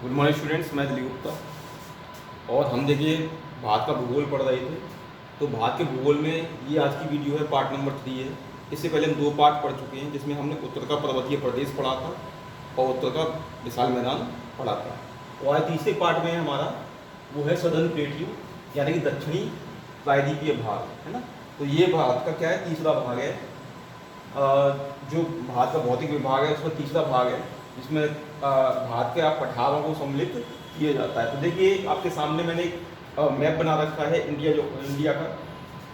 Good morning students, मैं दिलीप गुप्ता। और हम देखिए भारत का भूगोल पढ़ रहे थे। तो भारत के भूगोल में ये आज की वीडियो है, पार्ट नंबर 3 है। इससे पहले हम 2 पार्ट पढ़ चुके हैं, जिसमें हमने उत्तर का पर्वतीय प्रदेश पढ़ा था और उत्तर का विशाल मैदान पढ़ा था। और आज तीसरे पार्ट में हमारा वो है सदर्न प्लेट्यू, यानी कि दक्षिणी प्रायद्वीपीय भाग, है ना। तो ये भारत का क्या है, तीसरा भाग है। जो भारत का भौतिक विभाग है उसमें तीसरा भाग है, जिसमें भारत के पठारों को सम्मिलित किया जाता है। तो देखिए आपके सामने मैंने एक मैप बना रखा है इंडिया का।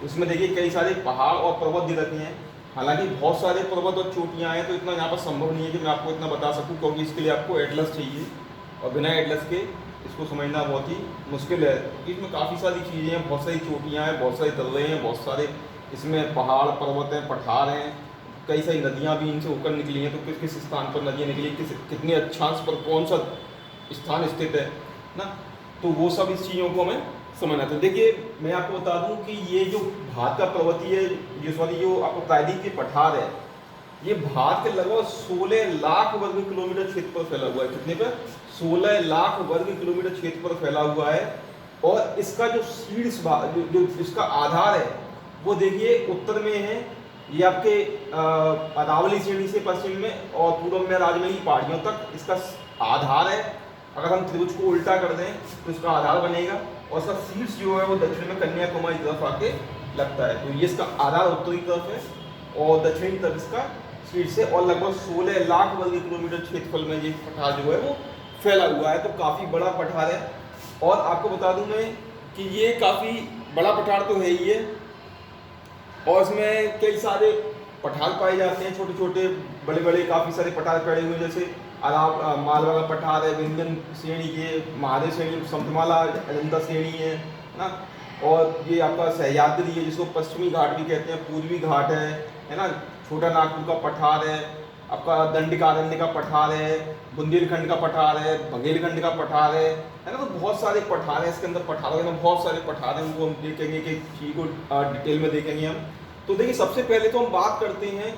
उसमें देखिए कई सारे पहाड़ और पर्वत दे रखे हैं। हालांकि बहुत सारे पर्वत और चोटियाँ हैं, तो इतना यहाँ पर संभव नहीं है कि मैं आपको इतना बता सकूँ, क्योंकि इसके लिए आपको एटलस चाहिए और बिना एटलस के इसको समझना बहुत ही मुश्किल है, क्योंकि इसमें काफ़ी सारी चीज़ें हैं, बहुत सारी चोटियाँ हैं, बहुत सारे दर्रे हैं, बहुत सारे इसमें पहाड़ पर्वत हैं, पठार हैं, कई सारी नदियाँ भी इनसे होकर निकली हैं। तो किस किस स्थान पर नदियाँ निकली, कितने अक्षांश पर कौन सा स्थान स्थित है ना, तो वो सब इस चीज़ों को हमें समझना। तो देखिए मैं आपको बता दूं कि ये जो भारत का पर्वतीय जो आपको प्रायद्वीपीय पठार है, ये भारत के लगभग 16 लाख वर्ग किलोमीटर क्षेत्र पर फैला हुआ है। कितने पर? 16 लाख वर्ग किलोमीटर क्षेत्र पर फैला हुआ है। और इसका जो शीर्ष भाग जो इसका आधार है वो देखिए उत्तर में है, ये आपके अरावली श्रेणी से पश्चिम में और पूर्व में राजमहल की पहाड़ियों तक इसका आधार है। अगर हम त्रिभुज को उल्टा कर दें तो इसका आधार बनेगा, और इसका शीर्ष जो है वो दक्षिण में कन्याकुमारी तरफ आके लगता है। तो ये इसका आधार उत्तरी तरफ है और दक्षिणी तरफ इसका शीर्ष है, और लगभग 16 लाख वर्ग किलोमीटर क्षेत्रफल में ये पठार जो है वो फैला हुआ है। तो काफ़ी बड़ा पठार है। और आपको बता दूं मैं कि ये काफ़ी बड़ा पठार तो है ही है, और इसमें कई सारे पठार पाए जाते हैं, छोटे छोटे बड़े बड़े काफ़ी सारे पठार पड़े हुए हैं। जैसे मालवा का पठार है, विंध्यन श्रेणी के, महादेव श्रेणी, समुद्रमाला अजंता श्रेणी है ना। और ये आपका सह्याद्री है, जिसको पश्चिमी घाट भी कहते हैं, पूर्वी घाट है ना। छोटा नागपुर का पठार है, आपका दंडकारण्य का पठार है, बुंदेलखंड का पठार है, बघेलखंड का पठार है ना। तो बहुत सारे पठार हैं इसके अंदर। पठारों के अंदर बहुत सारे पठार हैं, उनको हम देखेंगे कि चीज़ को डिटेल में देखेंगे हम। तो देखिए सबसे पहले तो हम बात करते हैं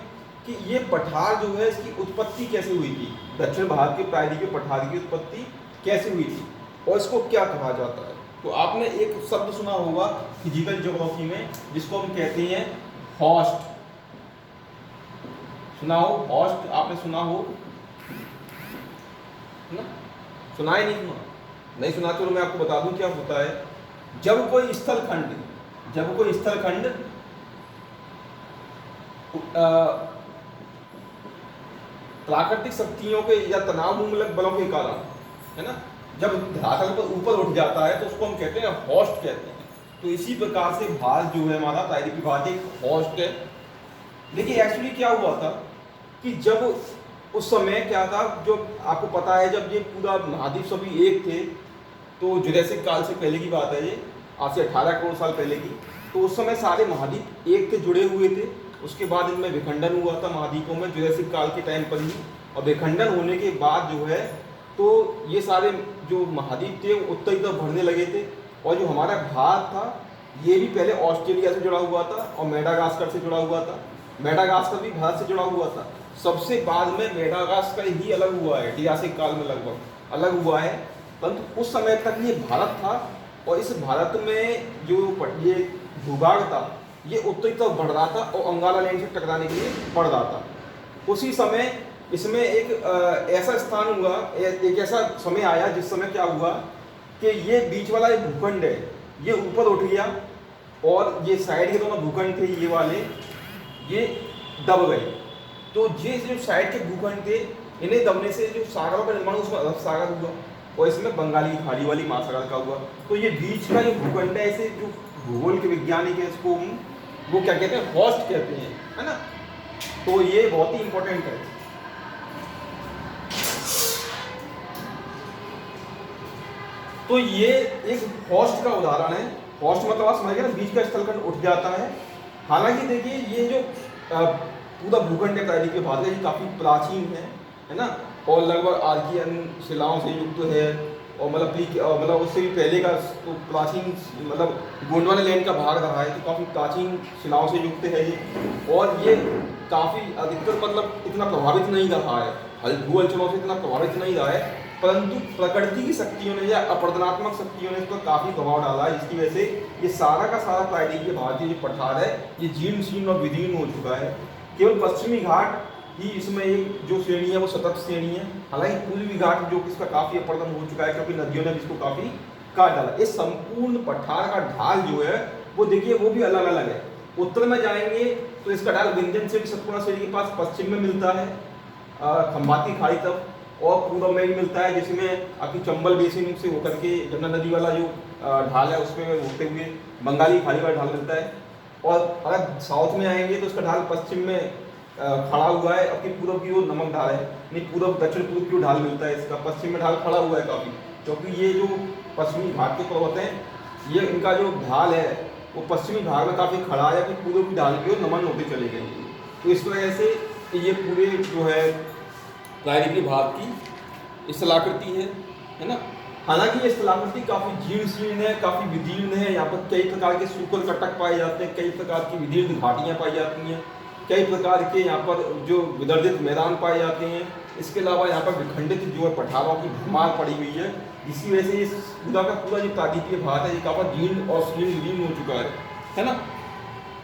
कि ये पठार जो है इसकी उत्पत्ति कैसे हुई थी, दक्षिण भारत के प्रायद्वीपीय पठार की उत्पत्ति कैसे हुई थी और इसको क्या कहा जाता है। तो आपने एक शब्द सुना होगा फिजिकल ज्योग्राफी में, जिसको हम कहते हैं हॉस्ट। सुना हो हॉस्ट? आपने सुना हो ना? सुना ही नहीं सुना? नहीं सुना तो मैं आपको बता दूं क्या होता है। जब कोई स्थलखंड प्राकृतिक शक्तियों के या तनावमूलक बलों के कारण, है ना, जब धरातल पर ऊपर उठ जाता है तो उसको हम कहते हैं हॉस्ट कहते हैं। तो इसी प्रकार से भारत जो है हमारा प्रायद्वीपीय भारत एक हॉस्ट है। देखिए एक्चुअली क्या हुआ था कि जब उस समय क्या था, जो आपको पता है जब ये पूरा महाद्वीप सभी एक थे, तो जुरासिक काल से पहले की बात है, ये आज से 18 करोड़ साल पहले की। तो उस समय सारे महाद्वीप एक थे, जुड़े हुए थे। उसके बाद इनमें विखंडन हुआ था महाद्वीपों में जुरासिक काल के टाइम पर ही। और विखंडन होने के बाद जो है तो ये सारे जो महाद्वीप थे वो उत्तरी तरफ बढ़ने लगे थे। और जो हमारा भारत था ये भी पहले ऑस्ट्रेलिया से जुड़ा हुआ था और मेडागास्कर से जुड़ा हुआ था। मेडागास्कर भी भारत से जुड़ा हुआ था। सबसे बाद में मेडागास्कर ही अलग हुआ है, ऐतिहासिक काल में लगभग अलग हुआ है। परंतु उस समय तक ये भारत था, और इस भारत में जो ये भूभाग था ये उत्तरी तरफ बढ़ रहा था और अंगाला लैंड से टकराने के लिए बढ़ रहा था। उसी समय इसमें एक ऐसा स्थान हुआ, एक ऐसा समय आया जिस समय क्या हुआ कि ये बीच वाला एक भूखंड है ये ऊपर उठ गया, और ये साइड के दोनों भूखंड थे ये वाले, ये दब गए। तो ये जो साइड के भूखंड थे इन्हें दबने से जो सागरों का निर्माण उसमें अरब सागर हुआ, और इसमें बंगाली की खाड़ी वाली महासागर का हुआ। तो ये बीच का जो भूखंड है, इसे जो भूगोल के वैज्ञानिक है इसको वो क्या कहते हैं, हॉस्ट कहते हैं, है ना। तो ये बहुत ही इंपॉर्टेंट है। तो ये एक हॉस्ट का उदाहरण है। हॉस्ट मतलब आप समझ गए ना, बीच का स्थलखंड उठ जाता है। हालांकि देखिए ये जो पूरा भूखंड है प्रायद्वीपीय भारत का, ये काफ़ी प्राचीन है ना, और लगभग आर्कियन शिलाओं से युक्त है, और मतलब उससे भी पहले का तो प्राचीन मतलब गोंडवाना लैंड का भाग रहा है, तो काफ़ी प्राचीन शिलाओं से युक्त है ये। और ये काफ़ी अधिकतर मतलब इतना प्रभावित नहीं रहा है, भू हलचलों से इतना प्रभावित नहीं रहा है। परंतु प्रकृति की शक्तियों ने या अपरदनात्मक शक्तियों ने इस पर काफ़ी प्रभाव डाला है, जिसकी वजह से ये सारा का सारा प्रायद्वीपीय भारतीय जो पठार है ये जीर्ण शीर्ण और विदीर्ण हो चुका है। केवल पश्चिमी घाट ही इसमें एक जो श्रेणी है वो सतत श्रेणी है। हालांकि पूर्वी घाट जो कि इसका काफ़ी अपरदन हो चुका है क्योंकि नदियों ने इसको काफ़ी काट डाला। इस संपूर्ण पठार का ढाल जो है वो देखिए वो भी अलग अलग है। उत्तर में जाएंगे तो इसका ढाल विंध्यन से सतपुड़ा श्रेणी के पास पश्चिम में मिलता है खंबाती खाड़ी तक, और पूर्व में भी मिलता है जिसमें आपकी चंबल बेसिन से होकर के जमुना नदी वाला जो ढाल है उसमें होते हुए बंगाली खाड़ी वाला ढाल मिलता है। और अगर साउथ में आएंगे तो इसका ढाल पश्चिम में खड़ा हुआ है, अपनी पूर्व की ओर नमक ढाल है, नहीं पूर्व दक्षिण पूर्व की ओर ढाल मिलता है इसका, पश्चिम में ढाल खड़ा हुआ है काफ़ी, क्योंकि ये जो पश्चिमी घाट के पर्वत हैं ये इनका जो ढाल है वो पश्चिमी भाग में काफ़ी खड़ा है, अपनी पूर्व की ढाल की ओर नमन होते चले गए। तो इस वजह से ये पूरे जो है प्रायद्वीपीय भारत की स्थलाकृति है ना। हालांकि ये स्थलाकृति काफ़ी जीर्ण शीर्ण है, काफ़ी विदीर्ण है। यहाँ पर कई प्रकार के सूखल कटक पाए जाते हैं, कई प्रकार की विदीर्ण घाटियाँ पाई जाती हैं, कई प्रकार के यहाँ पर जो विदर्भित मैदान पाए जाते हैं। इसके अलावा यहाँ पर विखंडित जो है पठारों की भरमार पड़ी हुई है, जिसकी वजह से इस पूरा का पूरा जो प्रायद्वीपीय भारत है ये काफ़ी जीर्ण और शीर्ण विदीर्ण हो चुका है ना।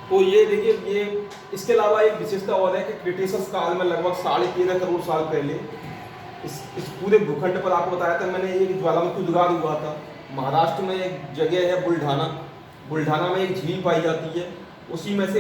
तो ये देखिए ये इसके अलावा एक विशेषता और है कि क्रिटेशियस काल में लगभग 13.5 करोड़ साल पहले इस पूरे भूखंड पर आपको बताया था मैंने एक ज्वालामुखी उद्गार हुआ था। महाराष्ट्र में एक जगह है बुल्ढाना में एक झील पाई जाती है, उसी में से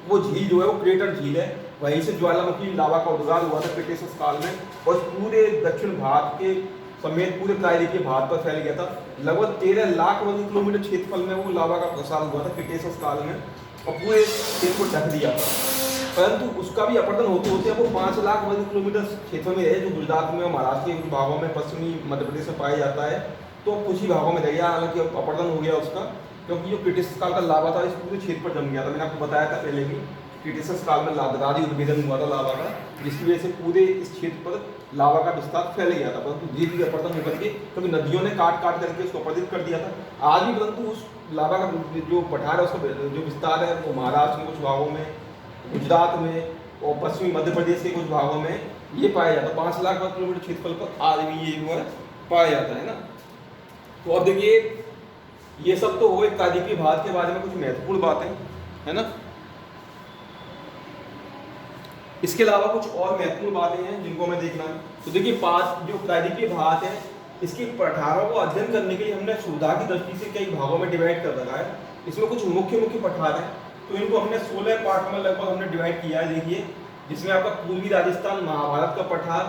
वो झील जो है वो क्रेटर झील है, वहीं से ज्वालामुखी लावा का उद्गार हुआ था क्रिटेशियस काल में, और पूरे दक्षिण भारत के समेत पूरे प्रायद्वीपीय भारत पर फैल गया था। लगभग 13 लाख वर्ग किलोमीटर क्षेत्रफल में वो लावा का प्रसार हुआ था क्रिटेशियस काल में, और पूरे क्षेत्र को ढक दिया था। परंतु उसका भी अपरदन होते होते वो 5 लाख वर्ग किलोमीटर क्षेत्र में रहे, जो गुजरात में और महाराष्ट्र के कुछ भागों में, पश्चिमी मध्य प्रदेश में पाया जाता है, तो कुछ ही भागों में रह गया। हालांकि अपरदन हो गया उसका, क्योंकि जो क्रिटेशियस काल का लावा था इस पूरे क्षेत्र पर जम गया था। मैंने आपको बताया था पहले भी क्रिटेशियस काल में लादरारी उद्भेदन हुआ था लावा का, जिसकी वजह से पूरे इस क्षेत्र पर लावा का विस्तार फैल गया था। परंतु धीरे धीरे अपरदन होकर के क्योंकि नदियों ने काट करके उसको अपरदित कर दिया था आज भी, परंतु उस लावा का जो पठार है उसका जो विस्तार है वो महाराष्ट्र में कुछ भागों में, गुजरात में और पश्चिमी मध्य प्रदेश के कुछ भागों में ये पाया जाता है। 5 लाख वर्ग किलोमीटर क्षेत्रफल पर आज भी ये जो है पाया जाता है ना। तो अब देखिए ये सब तो हो प्रायद्वीपीय भारत के बारे में कुछ महत्वपूर्ण बातें है ना। इसके अलावा कुछ और महत्वपूर्ण बातें हैं जिनको हमें देखना है। तो देखिए जो प्रायद्वीपीय भारत है इसके पठारों को अध्ययन करने के लिए हमने सुविधा की दृष्टि से कई भागों में डिवाइड कर रखा है। इसमें कुछ मुख्य पठार हैं, तो इनको हमने 16 पार्ट में लगभग हमने डिवाइड किया है। देखिए जिसमें आपका पूर्वी राजस्थान महाभारत का पठार,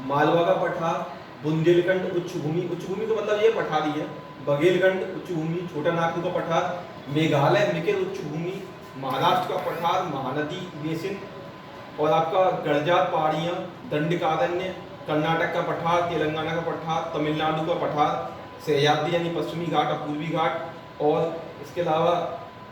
मालवा का पठार, बुंदेलखंड उच्चभूमि का मतलब ये पठार ही है, बघेलखंड उच्चभूमि, छोटा नागपुर का पठार, मेघालय मिकेल उच्चभूमि, महाराष्ट्र का पठार महानदी बेसिन, और आपका गढ़जात पहाड़ियाँ, दंडकारण्य, कर्नाटक का पठार, तेलंगाना का पठार, तमिलनाडु का पठार, सह्याद्री यानी पश्चिमी घाट और पूर्वी घाट, और इसके अलावा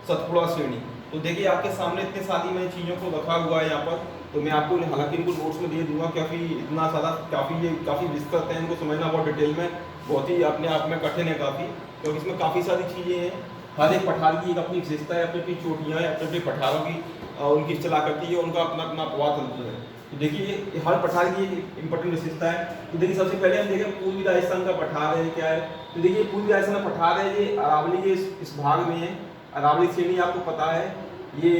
सतपुड़ा श्रेणी। तो देखिए आपके सामने इतने सारी मैंने चीज़ों को रखा हुआ है यहाँ पर, तो मैं आपको हालांकि इनको नोट्स में दे दूंगा क्योंकि इतना सारा काफ़ी विस्तृत है, इनको समझना बहुत डिटेल में बहुत ही अपने आप में कठिन है काफ़ी, क्योंकि इसमें काफ़ी सारी चीज़ें हैं। हर एक पठार की एक अपनी विशेषता है, अपनी अपनी चोटियाँ हैं, अपने अपने पठारों की उनकी चला करती है, उनका अपना अपना प्रवाह तंत्र है। तो देखिए हर पठार की इंपॉर्टेंट विशेषता है। तो देखिए सबसे पहले हम देखें पूर्वी राजस्थान का पठार है क्या है। तो देखिए पूर्वी राजस्थान का पठार है, ये अरावली के इस भाग में है। अरावली श्रेणी आपको पता है ये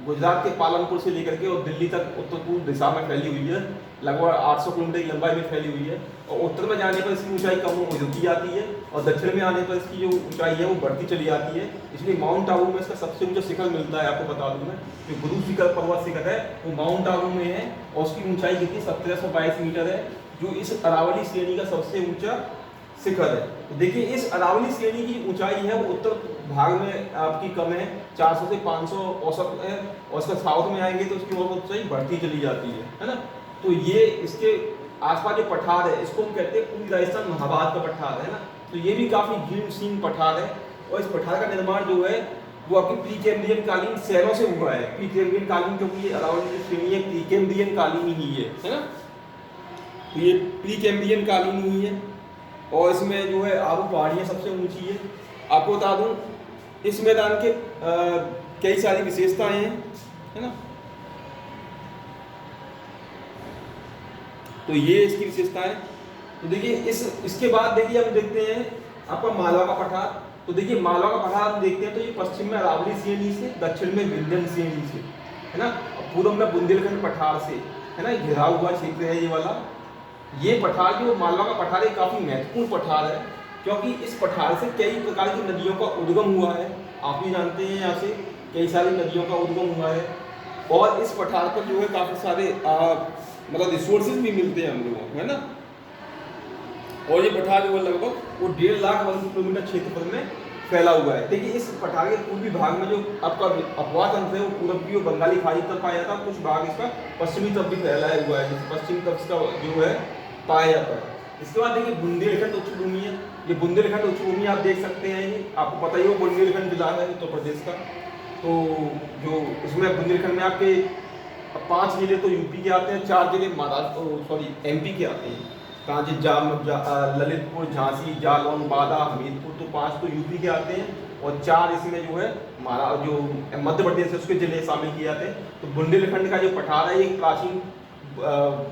गुजरात के पालनपुर से लेकर के और दिल्ली तक उत्तर पूर्व दिशा में फैली हुई है, लगभग 800 किलोमीटर की लंबाई में फैली हुई है। और उत्तर में जाने पर इसकी ऊंचाई कम होती जाती है और दक्षिण में आने पर इसकी जो ऊंचाई है वो बढ़ती चली जाती है। इसलिए माउंट आबू में इसका सबसे ऊंचा शिखर मिलता है। आपको बता दूं मैं, जो गुरु शिखर पर्वत शिखर है वो माउंट आबू में है और उसकी ऊंचाई कितनी 1722 मीटर है, जो इस अरावली श्रेणी का सबसे ऊंचा शिखर है। तो देखिए इस अरावली श्रेणी की ऊंचाई है वो उत्तर भाग में आपकी कम है, 400 से 500 औसत है, और इसका साउथ में आएंगे तो उसकी और ऊंचाई बढ़ती चली जाती है ना। तो ये इसके आसपास जो पठार है इसको हम कहते हैं पूर्वी राजस्थान महाभारत का पठार है ना। तो ये भी काफ़ी जीर्ण पठार है, और इस पठार का निर्माण जो है वो आपकी प्री कैम्ब्रियन कालीन शहरों से हुआ है। प्री कैम्ब्रियन कालीन क्योंकि ये अरावली की श्रेणी है प्री कैम्ब्रियन कालीन ही है ना। तो ये प्री कैम्ब्रियन कालीन हुई है, और इसमें जो है आबू पहाड़ियाँ सबसे ऊंची है। आपको बता दूं इस मैदान के कई सारी विशेषताएं हैं है ना। तो ये इसकी विशेषता है। तो देखिए इसके बाद देखिए हम देखते हैं आपका मालवा का पठार। तो देखिए मालवा का पठार हम देखते हैं तो ये पश्चिम में अरावली श्रेणी से, दक्षिण में विंध्यन श्रेणी से, है ना, पूर्व में बुंदेलखंड पठार से, है ना, घिरा हुआ क्षेत्र है ये वाला। ये पठार जो मालवा का पठार है काफ़ी महत्वपूर्ण पठार है, क्योंकि इस पठार से कई प्रकार की नदियों का उद्गम हुआ है। आप भी जानते हैं यहाँ से कई सारी नदियों का उद्गम हुआ है, और इस पठार पर जो है काफ़ी सारे मतलब रिसोर्सेज भी मिलते हैं हम लोगों को, है ना। और ये पठार जो है लगभग वो 1.5 लाख वर्ग किलोमीटर क्षेत्रफल में फैला हुआ है। देखिए इस पठार के पूर्वी भाग में जो आपका अपवाद अंश है वो पूर्वी और बंगाली खाड़ी तरफ पाया जाता है, कुछ भाग इसका पश्चिमी तरफ भी फैलाया हुआ है, जैसे पश्चिम तरफ इसका जो है पाया जाता है। इसके बाद देखिए बुंदेलखंड उच्च भूमि है। ये बुंदेलखंड उच्च भूमि आप देख सकते हैं, ये आपको पता ही हो बुंदेलखंड जिला है उत्तर प्रदेश का। तो जो इसमें बुंदेलखंड में आपके 5 जिले तो यूपी के आते हैं, 4 जिले महाराष्ट्र एमपी के आते हैं, कांजी ललितपुर, झांसी, जालौन, बादा, हमीरपुर, तो 5 तो यूपी के आते हैं, और 4 इसमें जो है जो मध्य प्रदेश है उसके जिले शामिल किए जाते हैं। तो बुंदेलखंड का जो पठार है ये प्राचीन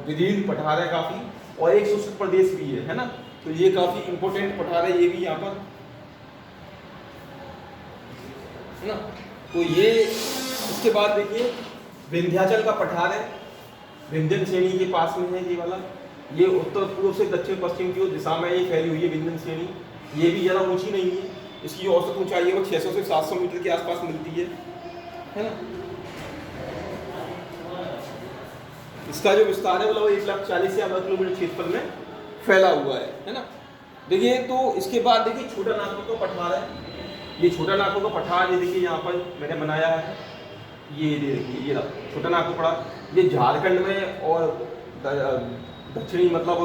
विदीर्ण पठार है काफ़ी, और एक शुष्क प्रदेश भी है ना। तो ये काफ़ी इंपॉर्टेंट पठार है ये भी यहाँ पर, है ना। तो ये इसके बाद देखिए विंध्याचल का पठार है, विंध्यन श्रेणी के पास में है ये वाला। ये उत्तर पूर्व से दक्षिण पश्चिम की दिशा में ये फैली हुई है विंध्यन श्रेणी। ये भी ज़्यादा ऊंची नहीं है, इसकी औसत ऊंचाई है वो 600 से 700 मीटर के आसपास मिलती है ना। इसका जो विस्तार है वो 1,40,000 से 1,00,000 किलोमीटर क्षेत्रफल में फैला हुआ है ना। देखिए तो इसके बाद देखिए छोटा नागपुर का पठार है। ये छोटा नागपुर का पठार ये देखिए यहाँ पर मैंने बनाया है, ये देखिए ये छोटा नागपुर पठार, ये झारखंड में और दक्षिणी मतलब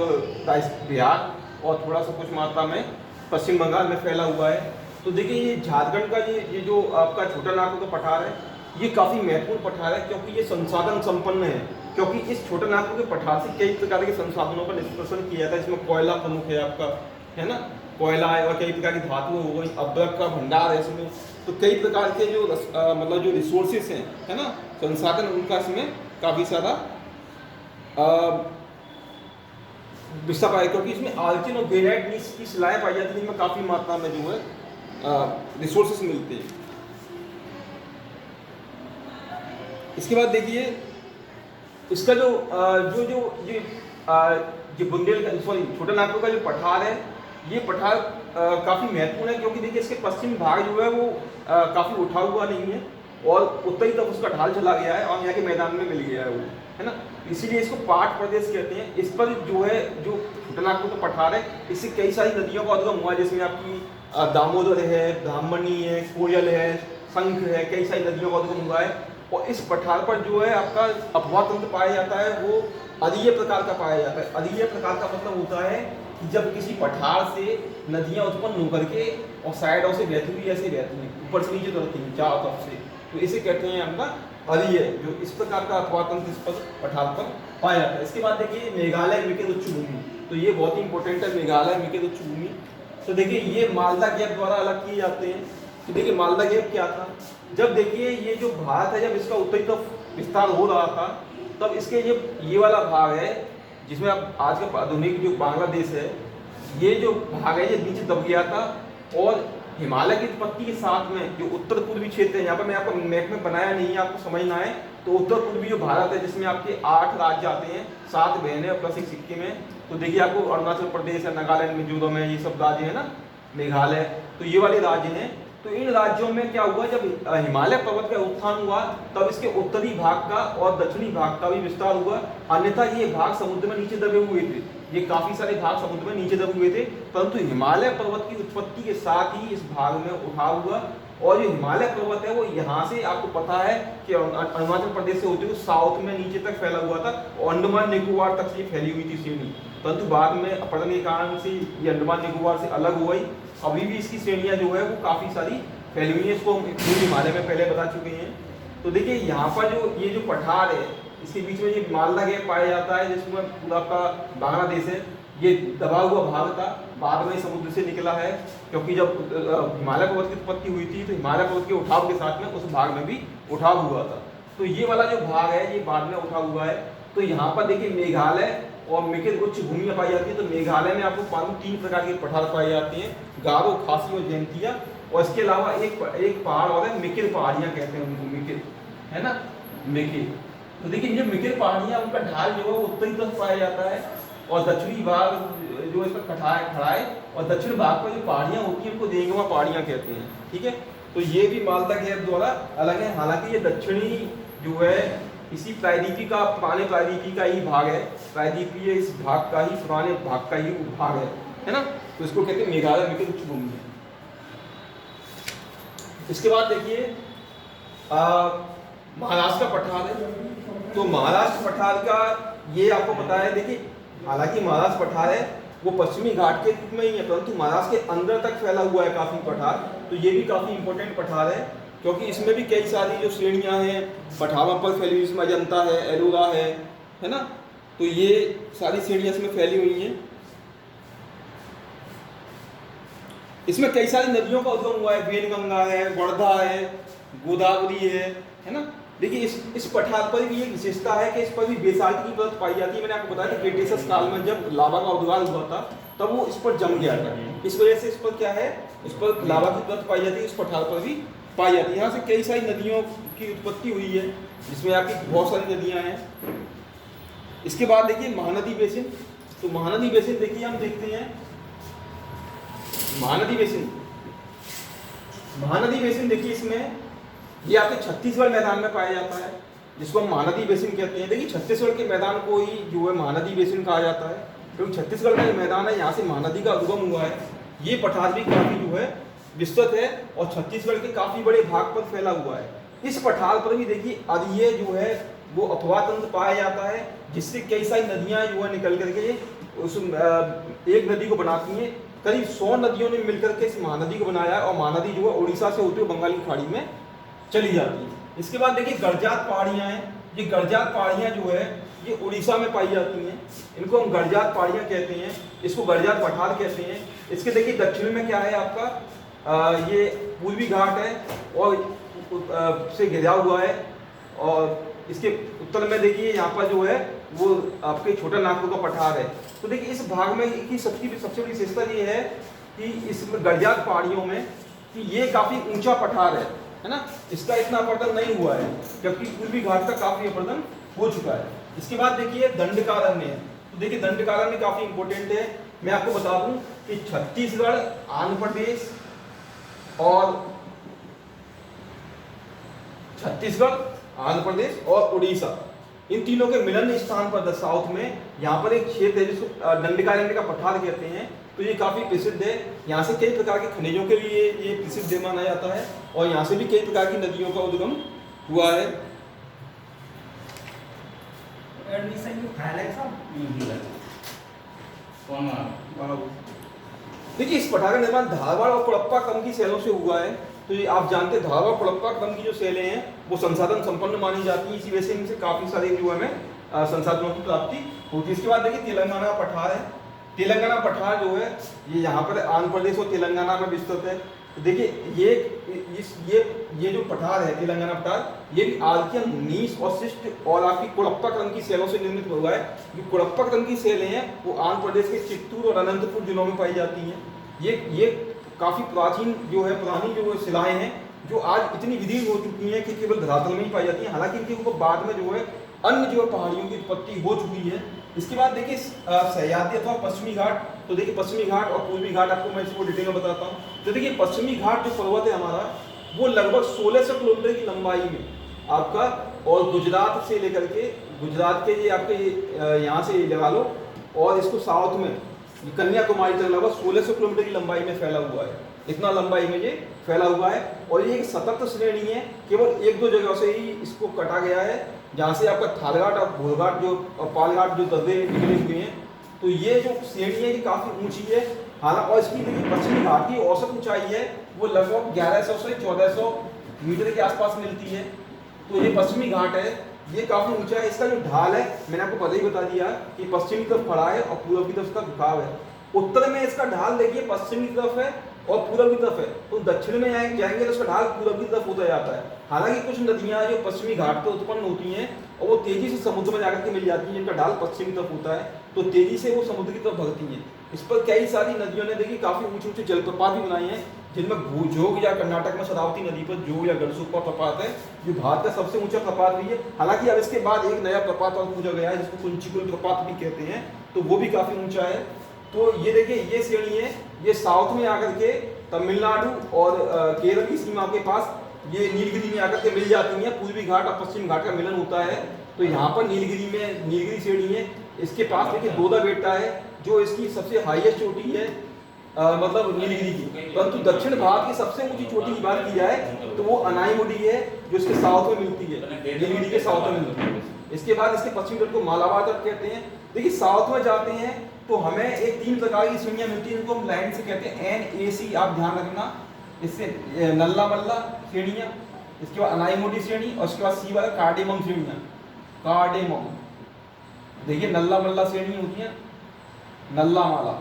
बिहार और थोड़ा सा कुछ मात्रा में पश्चिम बंगाल में फैला हुआ है। तो देखिए ये झारखंड का ये जो आपका छोटा नागपुर का पठार है ये काफ़ी महत्वपूर्ण पठार है, क्योंकि ये संसाधन संपन्न है, क्योंकि इस छोटा नागपुर के पठार से कई प्रकार के संसाधनों पर निष्कर्षण किया जाता है। इसमें कोयला प्रमुख है आपका, है ना, कोयला है, और कई प्रकार की धातुएं हो गई, अभ्रक का भंडार है इसमें। तो कई प्रकार के जो मतलब जो रिसोर्सेस हैं, है ना, संसाधन, उनका इसमें काफ़ी सारा विस्तार पाया, क्योंकि इसमें आर्चिन और ग्रेनाइट की शिलाएं पाई जाती हैं, जिनमें काफ़ी मात्रा में जो है रिसोर्सेस मिलते हैं। इसके बाद देखिए इसका जो ये बुंदेलखंड छोटा नागपुर का जो पठार है ये पठार काफ़ी महत्वपूर्ण है, क्योंकि देखिए इसके पश्चिम भाग जो है वो काफ़ी उठा हुआ नहीं है, और उत्तरी तरफ उसका ढाल चला गया है और यहाँ के मैदान में मिल गया है वो, है ना। इसीलिए इसको पाट प्रदेश कहते हैं। इस पर जो है जो छोटा नागपुर का पठार है इससे कई सारी नदियों का उद्गम हुआ है, जिसमें आपकी दामोदर है, ब्राह्मणी है, कोयल है, शंख है, कई सारी नदियों का उद्गम हुआ है। और इस पठार पर जो है आपका अपवाह तंत्र पाया जाता है वो अधीय प्रकार का पाया जाता है। अधीय प्रकार का मतलब होता है कि जब किसी पठार से नदियाँ उत्पन्न होकर के और साइडों से बहती हुई ऐसे बहती हैं, ऊपर से नीचे उतरती हैं चारों तरफ से, तो इसे कहते हैं आपका अधीय, जो इस प्रकार का अपवाह तंत्र इस पर पठार पर पाया जाता है। इसके बाद देखिए मेघालय मिकेत उच्च भूमि, तो ये बहुत ही इंपॉर्टेंट है, मेघालय मिकेत उच्च भूमि। तो देखिए ये मालदा गैप द्वारा अलग किए जाते हैं। तो देखिए मालदा गैप क्या था, जब देखिए ये जो भारत है जब इसका उत्तरी तरफ विस्तार हो रहा था, तब इसके ये वाला भाग है जिसमें अब आज का आधुनिक जो बांग्लादेश है, ये जो भाग है ये नीचे दब गया था, और हिमालय की उत्पत्ति के साथ में जो उत्तर पूर्वी क्षेत्र है, यहाँ पर मैं आपको मैप में बनाया नहीं है, आपको समझना है। तो उत्तर पूर्वी जो भारत है जिसमें आपके 8 राज्य आते हैं, 7 बहनें प्लस एक सिक्किम है। तो देखिए आपको अरुणाचल प्रदेश है, नागालैंड, मिजोरम है, ये सब राज्य है ना, मेघालय, तो ये वाले राज्य हैं। तो इन राज्यों में क्या हुआ, जब हिमालय पर्वत का उत्थान हुआ तब इसके उत्तरी भाग का और दक्षिणी भाग का भी विस्तार हुआ। अन्यथा ये भाग समुद्र में नीचे दबे हुए थे, ये काफी सारे भाग समुद्र में नीचे दबे हुए थे, परंतु हिमालय पर्वत की उत्पत्ति के साथ ही इस भाग में उठाव हुआ। और जो हिमालय पर्वत है वो यहाँ से आपको पता है कि अरुणाचल प्रदेश से होते हुए साउथ में नीचे तक फैला हुआ था, और अंडमान निकोबार तक से फैली हुई थी श्रेणी, परंतु बाद में अपरदन के कारण से ये अंडमान निकोबार से अलग हो गई। अभी भी इसकी श्रेणियाँ जो है वो काफ़ी सारी फैली हुई हैं, इसको हम हिमालय में पहले बता चुके हैं। तो देखिए यहाँ पर जो ये जो पठार है इसके बीच में ये मालदा गैप पाया जाता है, जिसमें पूरा आपका बांग्लादेश है, ये दबा हुआ भाग था, बाद में समुद्र से निकला है, क्योंकि जब हिमालय पर्वत की उत्पत्ति हुई थी तो हिमालय पर्वत के उठाव के साथ में उस भाग में भी उठाव हुआ था। तो ये वाला जो भाग है ये बाद में उठा हुआ है। तो यहाँ पर देखिए मेघालय और मिकिर उच्च भूमियाँ पाई जाती है। तो मेघालय में आपको मालूम 3 प्रकार के पठार पाए जाते हैं, गारो, खासी और जयंतिया। और इसके अलावा एक पहाड़ और है, मिकिर पहाड़ियाँ कहते हैं उनको, मिकिर, है ना, मिकिर। तो देखिए जो मिकिर पहाड़ियाँ, उनका ढाल जो है वो उत्तरी तरफ पाया जाता है, और दक्षिणी भाग जो इस पर खड़ा है, और दक्षिण भाग पर जो पहाड़ियाँ होती हैं उनको देंगवा पहाड़ियाँ कहते हैं। ठीक है, तो ये भी मालदा गैप द्वारा अलग है। हालांकि ये दक्षिणी जो है इसी प्रायद्वीपीय का, पुराने प्रायद्वीपीय का ही भाग है, प्रायद्वीपीय इस भाग का ही, पुराने भाग का ही भाग है ना। तो इसको कहते हैं मेघालय मिकिर उच्च भूमि है। इसके बाद देखिए महाराष्ट्र का पठार है। तो महाराष्ट्र पठार का ये आपको पता है, देखिए हालांकि महाराष्ट्र पठार है वो पश्चिमी घाट के रूप में ही है, परंतु महाराष्ट्र के अंदर तक फैला हुआ है काफी पठार। तो ये भी काफी इंपॉर्टेंट पठार है, क्योंकि इसमें भी कई सारी जो श्रेणियां हैं पठारों पर फैली हुई, इसमें अजंता है, एलोरा है ना। तो ये सारी श्रेणियां इसमें फैली हुई हैं। इसमें कई सारी नदियों का उद्गम हुआ है, वेनगंगा है, वर्धा है, गोदावरी है ना। देखिए इस पठार पर भी एक विशेषता है कि इस पर भी बेसाल्ट की परत पाई जाती है। मैंने आपको बताया कि क्रेटेशियस काल में जब लावा का उद्गार हुआ था तब वो इस पर जम गया था, इस वजह से इस पर क्या है, इस पर लावा की परत पाई जाती है, इस पठार पर भी पाई जाती है। यहाँ से कई सारी नदियों की उत्पत्ति हुई है, जिसमें आपकी बहुत सारी नदियाँ हैं। इसके बाद देखिए महानदी बेसिन। तो महानदी बेसिन देखिए हम देखते हैं, महानदी बेसिन देखिए इसमें ये आपके छत्तीसगढ़ मैदान में पाया जाता है, जिसको हम महानदी बेसिन कहते हैं। देखिए छत्तीसगढ़ के मैदान को ही जो है महानदी बेसिन कहा जाता है, क्योंकि छत्तीसगढ़ का जो मैदान है यहाँ से महानदी का उद्गम हुआ है। ये पठार भी काफी जो है विस्तृत है और छत्तीसगढ़ के काफी बड़े भाग पर फैला हुआ है। इस पठार पर भी देखिए अरीय जो है वो अपवाह तंत्र पाया जाता है, जिससे कई सारी नदियाँ जो है निकल करके उस एक नदी को बनाती हैं। करीब 100 नदियों ने मिलकर के इस महानदी को बनाया है, और महानदी जो है उड़ीसा से होते हुए बंगाल की खाड़ी में चली जाती है। इसके बाद देखिए गड़जात पहाड़ियाँ हैं। ये गड़जात पहाड़ियाँ जो है ये उड़ीसा में पाई जाती हैं, इनको हम गड़जात पहाड़ियाँ कहते हैं, इसको गड़जात पठार कहते हैं। इसके देखिए दक्षिण में क्या है आपका, ये पूर्वी घाट है और से घिरा हुआ है, और इसके उत्तर में देखिए यहाँ पर जो है वो आपके छोटा नागपुर का पठार है। तो देखिए इस भाग में की सबसे बड़ी विशेषता ये है कि इसमें गड़जात पहाड़ियों में कि ये काफी ऊंचा पठार है ना, इसका इतना अपर्दन नहीं हुआ है, जबकि पूर्वी घाट का काफी अपर्दन हो चुका है। इसके बाद देखिए दंडकारण्य है। तो देखिए दंडकारण्य काफी इंपॉर्टेंट है। मैं आपको बता दूं कि छत्तीसगढ़, आंध्र प्रदेश और उड़ीसा, इन तीनों के मिलन स्थान पर साउथ में यहाँ पर एक क्षेत्र है जिसको दंडकारण्य का पठार कहते हैं। तो ये काफी प्रसिद्ध है, यहाँ से कई प्रकार के खनिजों के लिए ये प्रसिद्ध माना जाता है, और यहाँ से भी कई प्रकार की नदियों का उद्गम हुआ है। देखिए इस पठार का निर्माण धारवाड़ और कुड़प्पा क्रम की शैलों से हुआ है। तो ये आप जानते हैं धारवाड़ कुड़प्पा क्रम की जो शैलें हैं वो संसाधन संपन्न मानी जाती है, इसी वजह से इनसे काफी सारे जो हमें संसाधनों की प्राप्ति होती है। इसके बाद देखिए तेलंगाना पठार है। तेलंगाना पठार जो है ये यहाँ पर आंध्र प्रदेश और तेलंगाना में विस्तृत है। तो देखिए ये जो पठार है तेलंगाना पठार, ये भी आर्कियन, नीस और शिष्ट और आपकी कुड़प्पा क्रम की शैलों से निर्मित हुआ है। जो कुड़प्पा क्रम की शैलें हैं वो आंध्र प्रदेश के चित्तूर और अनंतपुर जिलों में पाई जाती हैं। ये काफी प्राचीन जो है, पुरानी जो शिलाएं हैं जो आज इतनी विलीन हो चुकी हैं कि केवल धरातल में ही पाई जाती हैं। हालांकि इनके ऊपर बाद में जो है अन्य जो पहाड़ियों की उत्पत्ति हो चुकी है। इसके बाद देखिए सह्याद्री अथवा पश्चिमी घाट। तो देखिए पश्चिमी घाट और पूर्वी घाट आपको मैं इसको डिटेल में बताता हूँ। तो देखिए पश्चिमी घाट जो पर्वत है हमारा वो लगभग 1600 किलोमीटर की लंबाई में आपका, और गुजरात से लेकर के, गुजरात के ये आपके यहाँ से लगा लो और इसको साउथ में कन्याकुमारी तक लगभग 1600 किलोमीटर की लंबाई में फैला हुआ है। इतना लंबाई में ये फैला हुआ है, और ये एक सतत श्रेणी है, केवल 1-2 जगह से ही इसको कटा गया है, जहाँ से आपका थारघाट और भोरघाट जो और पालघाट जो दर्रे निकले हुए हैं। तो ये जो श्रेणी है ये काफ़ी ऊंची है। हालांकि और इसकी देखिए पश्चिमी घाट की औसत ऊंचाई है वो लगभग 1100 से 1400 मीटर के आसपास मिलती है। तो ये पश्चिमी घाट है, ये काफ़ी ऊंचा है। इसका जो ढाल है मैंने आपको पहले ही बता दिया कि पश्चिमी तरफ खड़ा है और पूर्व की तरफ इसका झुकाव है। उत्तर में इसका ढाल देखिए पश्चिमी तरफ है और पूरब की तरफ है, तो दक्षिण में जाएंगे तो उसका ढाल पूरब की तरफ होता जाता है। हालांकि कुछ नदियां जो पश्चिमी घाट पर उत्पन्न होती हैं और वो तेजी से समुद्र में जाकर के मिल जाती हैं, जिनका ढाल पश्चिम की तरफ होता है, तो तेजी से वो समुद्र की तरफ भगती हैं। इस पर कई सारी नदियों ने देखिए काफी ऊंचे ऊंचे जलप्रपात भी बनाए हैं, जिनमें जोग या कर्नाटक में शरावती नदी पर जोग या गढ़सुप्पा प्रपात है, जो भारत का सबसे ऊंचा प्रपात भी है। हालांकि अब इसके बाद एक नया प्रपात और पूछा गया है जिसको कुंचिकुल प्रपात भी कहते हैं, तो वो भी काफी ऊंचा है। तो ये देखिए ये श्रेणी है, ये साउथ में आकर के तमिलनाडु और केरल की सीमा के पास ये नीलगिरी में आकर के मिल जाती हैं, पूर्वी घाट और पश्चिम घाट का मिलन होता है। तो यहाँ पर नीलगिरी श्रेणी है, इसके पास देखिए दोदा बेटा है जो इसकी सबसे हाईएस्ट चोटी है, मतलब नीलगिरी की। परंतु दक्षिण भारत की सबसे ऊंची चोटी की बात की जाए तो वो अनाईमुडी है, जो इसके साउथ में मिलती है, नीलगिरी के साउथ में मिलती है। इसके बाद इसके पश्चिमी तट को मालाबार तट कहते हैं। देखिए साउथ में जाते हैं तो हमें एक 3 प्रकार की श्रेणियां मिलती हैं, जिनको हम लाइन से कहते हैं NAC, आप ध्यान रखना। इससे नल्ला मल्ला श्रेणियां, इसके बाद अनाईमुडी श्रेणी, और उसके बाद सी वाला कार्डेमम श्रेणियां, कार्डेमम। देखिए नल्ला मल्ला श्रेणी होती है, नल्ला माला,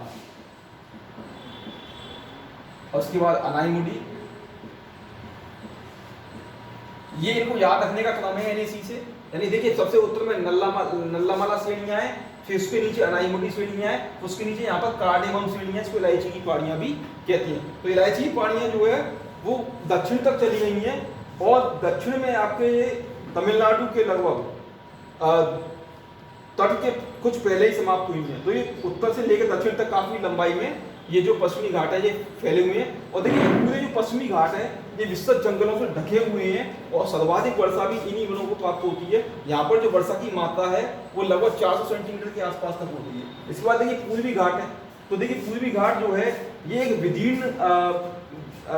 और उसके बाद अनाईमुडी। ये इनको याद रखने का क्रम है NAC से। यानी देखिए सबसे उत्तर में नल्ला माला श्रेणियां हैं, फिर उसके नीचे अनाईमुडी श्रेणियां हैं, उसके नीचे यहाँ पर कार्डेमम श्रेणियां, इसको इलायची की पहाड़ियां भी कहती हैं। तो इलायची की पहाड़ियां जो है वो दक्षिण तक चली गई हैं, और दक्षिण में आपके तमिलनाडु के लगभग तट के कुछ पहले ही समाप्त हुई हैं। तो ये उत्तर से लेकर दक्षिण तक काफी लंबाई में ये जो पश्चिमी घाट है ये फैले हुए हैं। और देखिए पूरे जो पश्चिमी घाट है ये विस्तृत जंगलों से ढके हुए हैं, और सर्वाधिक वर्षा भी इन्हीं वनों को प्राप्त होती है। यहाँ पर जो वर्षा की मात्रा है वो लगभग 400 सेंटीमीटर के आसपास तक होती है। इसके बाद देखिए पूर्वी घाट है, तो देखिए पूर्वी घाट जो है ये एक विदीर्ण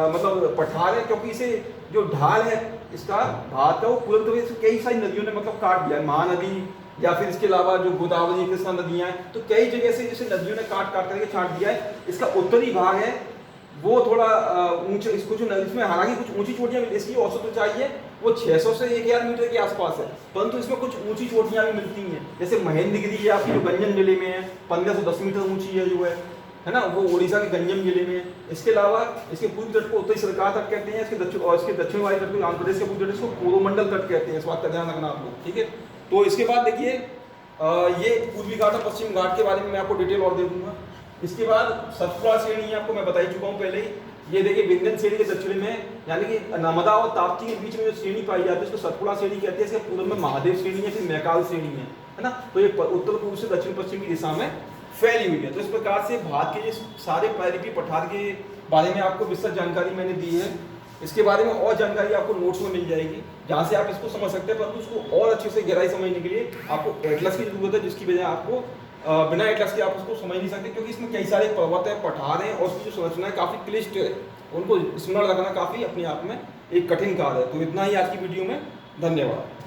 मतलब पठार है, क्योंकि इसे जो ढाल है इसका भारत का वो पूर्व तरफ से कई सारी नदियों ने मतलब काट दिया है, महानदी या फिर इसके अलावा जो गोदावरी कृष्णा नदियां हैं, तो कई जगह से जैसे नदियों ने काट करके छाट दिया है। इसका उत्तरी भाग है वो थोड़ा ऊंचा, इसको जो इसमें हालांकि कुछ ऊंची चोटियां, इसकी औसत ऊंचाई है वो 600 से 1000 मीटर के आसपास है, परंतु इसमें कुछ ऊंची चोटियां भी मिलती हैं, जैसे महेंद्रगिरी है आपकी जो गंजम जिले में है, 1510 मीटर ऊंची है जो है ना, वो उड़ीसा के गंजम जिले में है। इसके अलावा इसके पूर्वी तट को उत्तरी सरकार तट कहते हैं, इसके दक्षिण वाली तट को आंध्र प्रदेश के पूर्वी तट को कोरोमंडल तट कहते हैं। इस बात का ध्यान रखना आप लोग, ठीक है। तो इसके बाद देखिए ये पूर्वी घाट और पश्चिम घाट के बारे में मैं आपको डिटेल और दे दूंगा। इसके बाद सतपुड़ा श्रेणी आपको मैं बता ही चुका हूँ पहले ही। ये देखिए विंध्यन श्रेणी के दक्षिण में, यानी कि नर्मदा और ताप्ती के बीच में जो श्रेणी पाई जाती है उसको सतपुड़ा श्रेणी कहते हैं। इसके पूर्व में महादेव श्रेणी है, फिर मैकाल श्रेणी है ना। तो ये उत्तर पूर्व से दक्षिण पश्चिम की दिशा में फैली हुई है। तो इस प्रकार से भारत के सारे पहरीपी पठार के बारे में आपको विस्तृत जानकारी मैंने दी है। इसके बारे में और जानकारी आपको नोट्स में मिल जाएगी, जहाँ से आप इसको समझ सकते हैं, परंतु उसको और अच्छे से गहराई समझने के लिए आपको एटलस की जरूरत है, जिसकी वजह आपको बिना एटलस के आप उसको समझ नहीं सकते, क्योंकि इसमें कई सारे पर्वत है, पठार हैं, और उसकी जो संरचना है काफ़ी क्लिष्ट है, उनको स्मरण रखना काफ़ी अपने आप में एक कठिन कार्य है। तो इतना ही आज की वीडियो में, धन्यवाद।